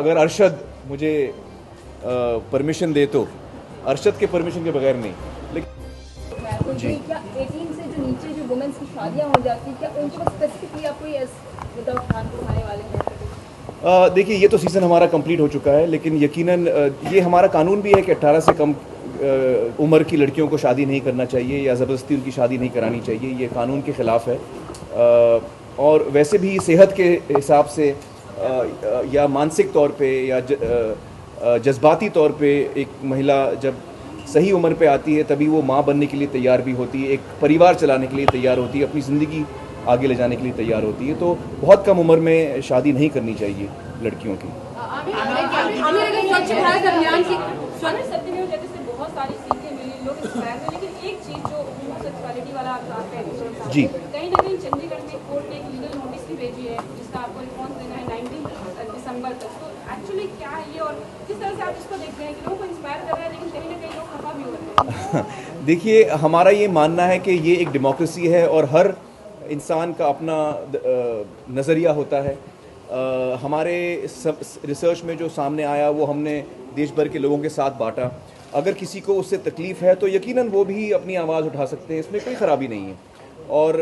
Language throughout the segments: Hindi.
अगर अरशद मुझे परमिशन दे तो, अरशद के परमिशन के बगैर नहीं। लेकिन जी, क्या 18 से जो नीचे जो वुमेन्स की शादियां हो जाती हैं, क्या उनको स्पेसिफिकली आप कोई विदाउट खान घुमाने वाले हैं? देखिए, ये तो सीज़न हमारा कंप्लीट हो चुका है, लेकिन यकीनन ये हमारा कानून भी है कि 18 से कम उम्र की लड़कियों को शादी नहीं करना चाहिए या ज़बरदस्ती उनकी शादी नहीं करानी चाहिए। ये कानून के ख़िलाफ़ है। और वैसे भी सेहत के हिसाब से या मानसिक तौर पे या जज्बाती तौर पे एक महिला जब सही उम्र पे आती है तभी वो माँ बनने के लिए तैयार भी होती है, एक परिवार चलाने के लिए तैयार होती है, अपनी ज़िंदगी आगे ले जाने के लिए तैयार होती है। तो बहुत कम उम्र में शादी नहीं करनी चाहिए लड़कियों की। बहुत सारी सीखें मिली, लोग इंस्पायर हुए, लेकिन एक चीज जो होमोसेक्सुअलिटी वाला आप कह रहे हैं जी, कहीं ना कहीं चंडीगढ़ में कोर्ट ने एक लीगल नोटिस भी भेजी है जिसका आपको रिस्पॉन्स देना है 19 दिसंबर तक। तो एक्चुअली क्या है ये और किस तरह से आप इसको देखते हैं कि लोगों को इंस्पायर कर रहा है लेकिन कहीं ना कहीं लोग खफा भी हो रहे हैं? देखिए, हमारा ये मानना है कि ये एक डेमोक्रेसी है और हर इंसान का अपना नज़रिया होता है। हमारे रिसर्च में जो सामने आया वो हमने देश भर के लोगों के साथ बांटा। अगर किसी को उससे तकलीफ़ है तो यकीनन वो भी अपनी आवाज़ उठा सकते हैं, इसमें कोई ख़राबी नहीं है। और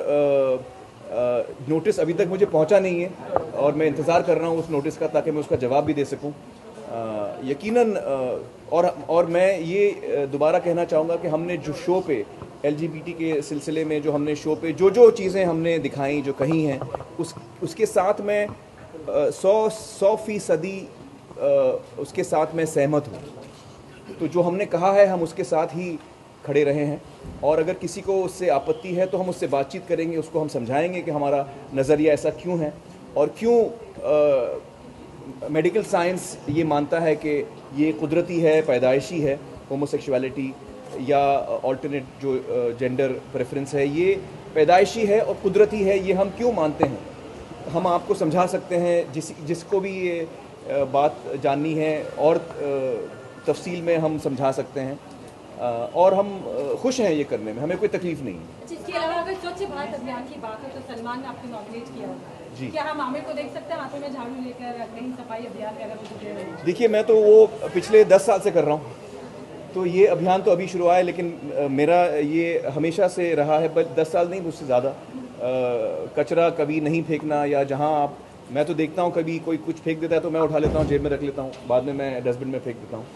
नोटिस अभी तक मुझे पहुंचा नहीं है और मैं इंतज़ार कर रहा हूं उस नोटिस का ताकि मैं उसका जवाब भी दे सकूं। यकीनन और मैं ये दोबारा कहना चाहूँगा कि हमने जो शो पे LGBT के सिलसिले में जो हमने शो पे जो चीज़ें हमने दिखाई, जो कही हैं, उसके साथ मैं 100% उसके साथ मैं सहमत हूँ। तो जो हमने कहा है हम उसके साथ ही खड़े रहे हैं और अगर किसी को उससे आपत्ति है तो हम उससे बातचीत करेंगे, उसको हम समझाएंगे कि हमारा नज़रिया ऐसा क्यों है और क्यों मेडिकल साइंस ये मानता है कि ये कुदरती है, पैदाइशी है होमोसेक्सुअलिटी या अल्टरनेट जो जेंडर प्रेफरेंस है, ये पैदाइशी है और कुदरती है। ये हम क्यों मानते हैं, हम आपको समझा सकते हैं। जिसको भी ये बात जाननी है और तफसील में हम समझा सकते हैं और हम खुश हैं ये करने में, हमें कोई तकलीफ नहीं है। इसके अलावा अगर स्वच्छ भारत अभियान की बात हो तो सलमान ने आपको नॉमिनेट किया जी, क्या हम आमिर को देख सकते हैं हाथों में झाड़ू लेकर कहीं सफाई अभियान में अगर वो जुटे हुए? देखिए, मैं तो वो पिछले 10 साल से कर रहा हूँ, तो ये अभियान तो अभी शुरू हुआ है, लेकिन मेरा ये हमेशा से रहा है, बस 10 साल नहीं, मुझसे ज़्यादा। कचरा कभी नहीं फेंकना, या जहाँ आप, मैं तो देखता हूँ कभी कोई कुछ फेंक देता है तो मैं उठा लेता हूँ, जेब में रख लेता हूँ, बाद में मैं डस्टबिन में फेंक देता हूँ।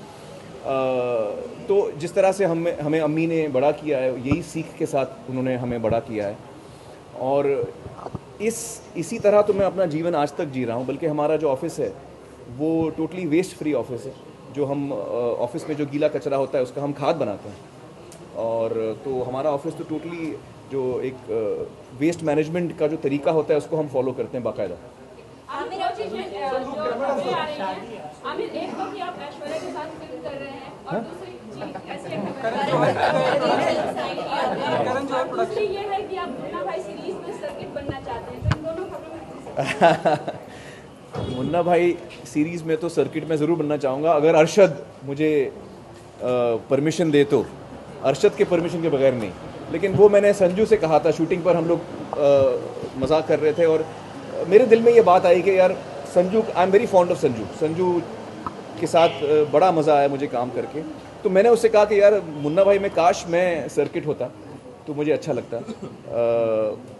तो जिस तरह से हमें अम्मी ने बड़ा किया है, यही सीख के साथ उन्होंने हमें बड़ा किया है और इसी तरह तो मैं अपना जीवन आज तक जी रहा हूँ। बल्कि हमारा जो ऑफ़िस है वो टोटली वेस्ट फ्री ऑफिस है। जो हम ऑफिस में जो गीला कचरा होता है उसका हम खाद बनाते हैं और तो हमारा ऑफिस तो टोटली जो एक वेस्ट मैनेजमेंट का जो तरीका होता है उसको हम फॉलो करते हैं बाकायदा। आमिर एक वक्त आप ऐश्वर्या के साथ फिल्म कर रहे हैं और दूसरी दूसरी ये है कि आप मुन्ना भाई सीरीज में सर्किट बनना चाहते हैं, तो इन दोनों खबरों में मुन्ना भाई सीरीज़ में तो सर्किट में ज़रूर बनना चाहूँगा अगर अरशद मुझे परमिशन दे तो, अरशद के परमिशन के बगैर नहीं। लेकिन वो मैंने संजू से कहा था, शूटिंग पर हम लोग मजाक कर रहे थे और मेरे दिल में ये बात आई कि यार Sanju, I am very fond of Sanju के साथ बड़ा मज़ा आया मुझे काम करके। तो मैंने उससे कहा कि यार मुन्ना भाई में काश मैं सर्किट होता तो मुझे अच्छा लगता।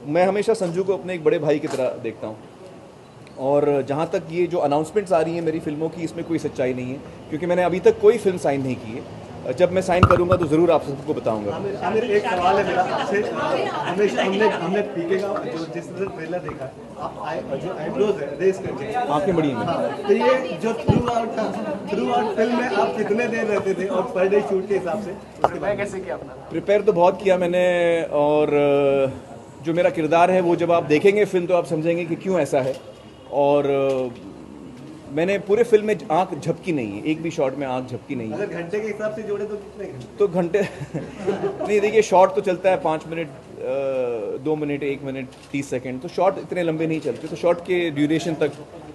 मैं हमेशा संजू को अपने एक बड़े भाई की तरह देखता हूँ और जहाँ तक ये जो अनाउंसमेंट्स आ रही हैं मेरी फिल्मों की, इसमें कोई सच्चाई नहीं है क्योंकि मैंने अभी तक कोई फिल्म साइन नहीं की है। जब मैं साइन करूंगा तो ज़रूर आप सबको बताऊंगा। आमिर, एक सवाल है मेरा आपसे। हमेशा हमने पीके का जो जिस तरह ट्रेलर देखा, आप जो आईब्रोज है रेस करके आंखें बड़ी हैं। तो ये जो थ्रू आउट फिल्म में आप कितने देर रहते थे और पर डे शूट के हिसाब से उसके बाद कैसे किया अपना? प्रिपेयर तो बहुत किया मैंने और जो मेरा किरदार है वो जब आप देखेंगे फिल्म तो आप समझेंगे कि क्यों ऐसा है। और मैंने पूरे फिल्म में आंख झपकी नहीं है, एक भी शॉट में आंख झपकी नहीं है। अगर घंटे के हिसाब से जोड़े तो कितने घंटे? तो घंटे नहीं, देखिए शॉट तो चलता है 5 मिनट, 2 मिनट, 1 मिनट 30 सेकंड, तो शॉट इतने लंबे नहीं चलते। तो शॉट के ड्यूरेशन तक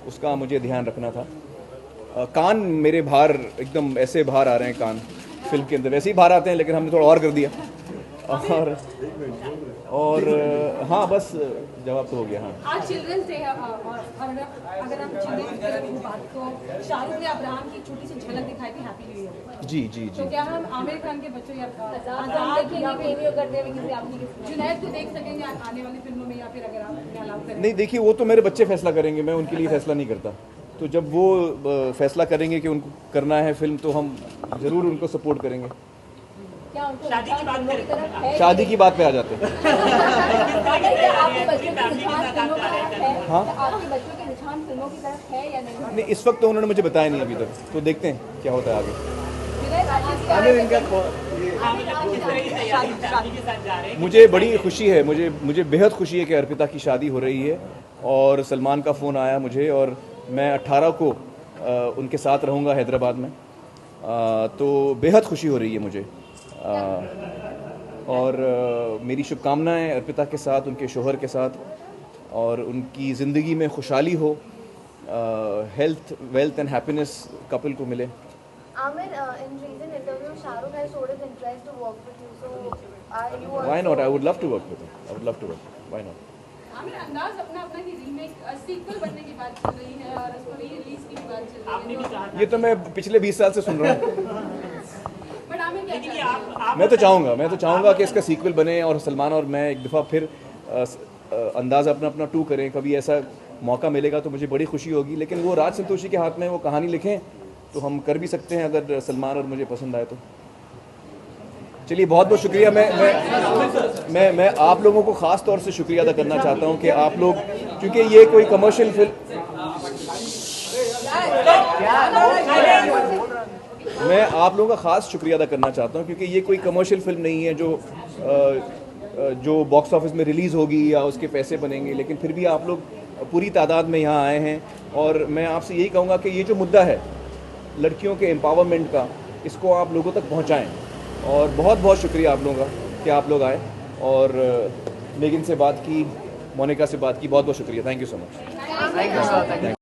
उसका मुझे ध्यान रखना था। कान मेरे बाहर एकदम ऐसे बाहर आ रहे हैं, कान फिल्म के अंदर वैसे ही बाहर आते हैं लेकिन हमने थोड़ा और कर दिया। और हाँ बस जवाब तो हो गया। हाँ आज चिल्ड्रंस डे है और अगर हम चिल्ड्रंस डे की बात तो शाहरुख ने अब्राहम की छोटी सी झलक दिखाई थी हैप्पी न्यू ईयर। जी जी तो जी। क्या हम आमिर खान के बच्चों या आजाद या प्रेमियों करते हुए किसी आपकी जुनैद को देख सकेंगे आने वाली फिल्मों में या फिर अगर आप अलाउ करें? नहीं देखिए, वो तो मेरे बच्चे फैसला करेंगे, मैं उनके लिए फैसला नहीं करता। तो जब वो फैसला करेंगे कि उनको करना है फिल्म, तो हम ज़रूर उनको सपोर्ट करेंगे। क्या उनको फिल्मों की तरफ है? शादी की बात पे आ जाते हैं। क्या आपके बच्चों के रुझान फिल्मों की तरफ है? हाँ? क्या आपके बच्चों के रुझान फिल्मों की तरफ है या नहीं? नहीं, इस वक्त तो उन्होंने मुझे बताया नहीं अभी तक, तो देखते हैं क्या होता है आगे। जुनैद, आशीष क्या आमिर है? इनका मुझे बड़ी खुशी है, मुझे बेहद खुशी है कि अर्पिता की शादी हो रही है और सलमान का फ़ोन आया मुझे, और मैं 18 को उनके साथ रहूँगा हैदराबाद में। तो बेहद खुशी हो रही है मुझे। और मेरी शुभकामनाएं अर्पिता के साथ, उनके शोहर के साथ, और उनकी ज़िंदगी में खुशहाली हो, health, wealth and happiness couple को मिले। Amir, in recent interview, Shahrukh has showed his interest to work with you. So, are you also... Why not? I would love to work with him. I would love to work. Why not? Aamir, अंदाज अपना की रीमेक सीक्वल बनने की बात चल रही है और उसको री रिलीज की भी बात चल रही है। ये तो मैं पिछले 20 साल से सुन रहा हूँ। बट आमिर क्या चाहते हैं? मैं तो चाहूँगा कि इसका सीक्वल बने और सलमान और मैं एक दफ़ा फिर अंदाज़ अपना 2 करें। कभी ऐसा मौका मिलेगा तो मुझे बड़ी खुशी होगी, लेकिन वो राज संतोषी के हाथ में वो कहानी लिखें तो हम कर भी सकते हैं, अगर सलमान और मुझे पसंद आए तो। चलिए, बहुत बहुत शुक्रिया। मैं आप लोगों को ख़ास तौर से शुक्रिया अदा करना चाहता हूँ कि आप लोग, क्योंकि ये कोई कमर्शियल फिल्म, मैं आप लोगों का ख़ास शुक्रिया अदा करना चाहता हूँ क्योंकि ये कोई कमर्शियल फिल्म नहीं है जो बॉक्स ऑफिस में रिलीज़ होगी या उसके पैसे बनेंगे, लेकिन फिर भी आप लोग पूरी तादाद में यहाँ आए हैं। और मैं आपसे यही कहूँगा कि ये जो मुद्दा है लड़कियों के एम्पावरमेंट का, इसको आप लोगों तक पहुँचाएँ। और बहुत बहुत शुक्रिया आप लोगों का कि आप लोग आए और मेगिन से बात की, मोनिका से बात की। बहुत बहुत शुक्रिया। Thank you so much.